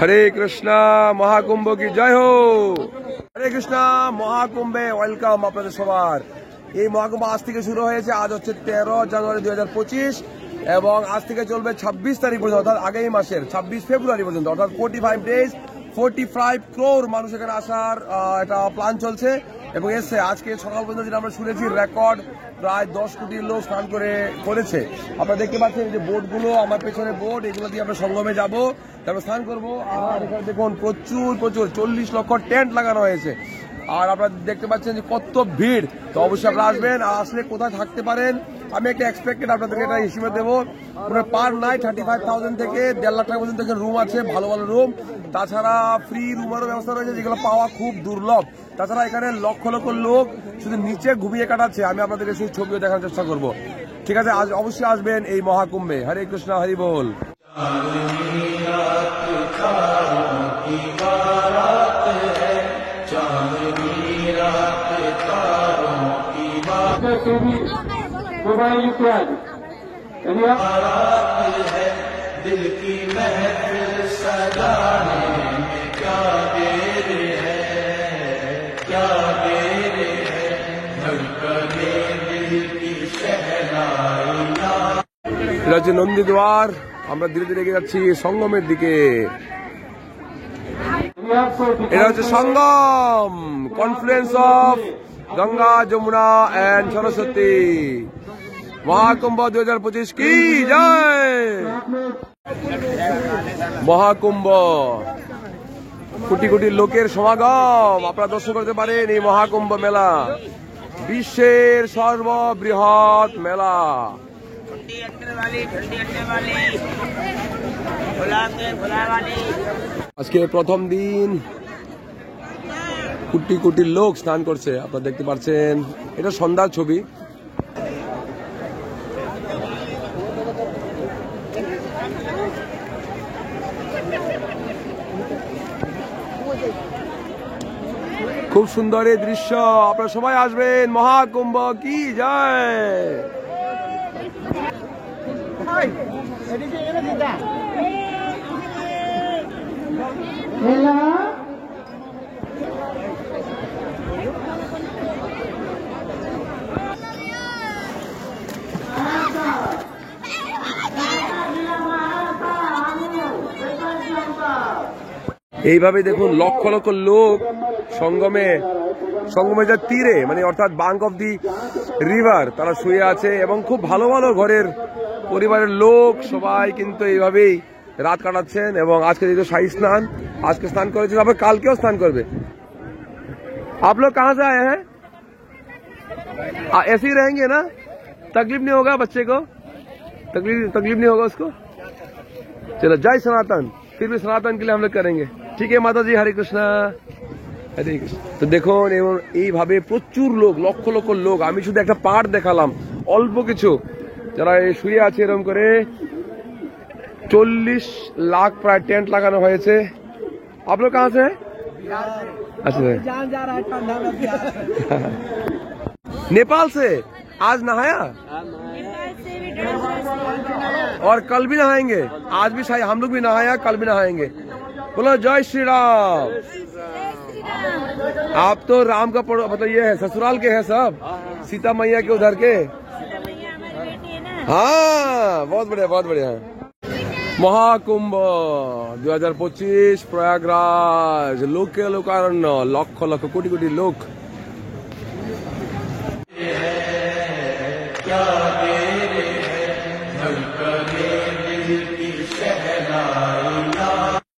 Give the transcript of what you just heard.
হরে কৃষ্ণ, মহাকুম্ভ কি জয় হো। হরে কৃষ্ণ, মহাকুম্ভে ওয়েলকাম আপনাদের সবার। এই মহাকুম্ভ আজ থেকে শুরু হয়েছে। আজ হচ্ছে 13 জানুয়ারি 2025 এবং আজ থেকে চলবে 26 তারিখ পর্যন্ত, অর্থাৎ আগামী মাসের 26 ফেব্রুয়ারি পর্যন্ত, অর্থাৎ 45 ডেজ 45 ক্রোর মানুষ এখানে আসার একটা প্ল্যান চলছে এবং এসছে। আজকে সকাল পর্যন্ত যেটা আমরা শুনেছি রেকর্ড প্রায় 10 কোটি লোক স্নান করেছে। আপনারা দেখতে পাচ্ছেন যে বোটগুলো, আমার পেছনে বোট, এগুলো দিয়ে আমরা সঙ্গমে যাবো, তারপর স্নান করবো। আর এখানে দেখুন প্রচুর 40 লক্ষ টেন্ট লাগানো হয়েছে। আর আপনারা দেখতে পাচ্ছেন যে কত ভিড়। তো অবশ্যই আপনারা আসবেন, আর আসলে কোথায় থাকতে পারেন আমি একটা এক্সপেক্টেড আপনাদেরকে একটা হিসেবে দেবো। পার নাইট 35,000 থেকে 1.5 লাখ টাকা পর্যন্ত রুম আছে, ভালো ভালো রুম। তাছাড়া ফ্রি রুমেরও ব্যবস্থা রয়েছে, যেগুলো পাওয়া খুব দুর্লভ। তাছাড়া এখানে লক্ষ লক্ষ লোক শুধু নিচে ঘুমিয়ে কাটাচ্ছে। আমি আপনাদেরকে সেই ছবিও দেখানোর চেষ্টা করব। ঠিক আছে, আজ অবশ্যই আসবেন এই মহাকুম্ভে। হরে কৃষ্ণ, হরি বল। दिल की महफिल सजाने में क्या देर है, क्या देर है, धड़कने दिल की शहनाइयां। এটা হচ্ছে নন্দীদ্বার। আমরা ধীরে ধীরে এগিয়ে যাচ্ছি সঙ্গমের দিকে। এটা হচ্ছে Sangam, confluence of Ganga, Yamuna and Saraswati. Mahakumbh 2025 কি জয়। মহাকুম্ভ, কোটি কোটি লোকের সমাগম আপনারা দর্শন করতে পারেন। এই মহাকুম্ভ মেলা বিশ্বের সর্ববৃহৎ মেলা। আজকে প্রথম দিন, কোটি কোটি লোক স্নান করছে, আপনারা দেখতে পাচ্ছেন। এটা সন্ধ্যার ছবি। খুব সুন্দর এই দৃশ্য। আপনারা সবাই আসবেন, মহাকুম্ভ কি জয়। এইভাবে দেখুন লক্ষ লক্ষ লোক সঙ্গমে যা তীরে, মানে অর্থাৎ ব্যাঙ্ক অফ দি রিভার, তারা শুয়ে আছে এবং খুব ভালো ভালো ঘরের পরিবারের লোক সবাই কিন্তু এইভাবেই রাত কাটাচ্ছেন। এবং আজকে যেহেতু শাহী স্নান, আজকে স্নান করেছে, আবার কালকেও স্নান করবে। आप लोग कहाँ से आए हैं? ऐसे ही रहेंगे ना? तकलीफ नहीं होगा बच्चे को? तकलीफ नहीं होगा उसको? चलो, जय सनातन। फिर भी सनातन के लिए हम लोग करेंगे। ठीक है माता जी, हरे कृष्णा, हरे कृष्ण। তো দেখুন এইভাবে প্রচুর লোক, লক্ষ লক্ষ লোক। আমি শুধু একটা পার্ট দেখালাম, অল্প কিছু যারা শুয়ে আছে এরকম করে। 40 লাখ প্রায় টেন্ট লাগানো হয়েছে। आप लोग कहाँ से हैं? अच्छा, जान जा रहा है ठंडा में। नेपाल से आज नहाया और कल भी नहाएंगे। आज भी शायद हम लोग भी नहाया, कल भी नहाएंगे। बोलो जय श्री राम। आप तो राम का मतलब ये है, ससुराल के हैं सब, सीता मैया के उधर के। हाँ, बहुत बढ़िया, बहुत बढ़िया। মহাকুম্ভ 2025 প্রয়াগরাজ, লোকে লোকারণ্য, লক্ষ লক্ষ কোটি কোটি লোক। क्या देर है, धड़कने दिल की शहनाइयां।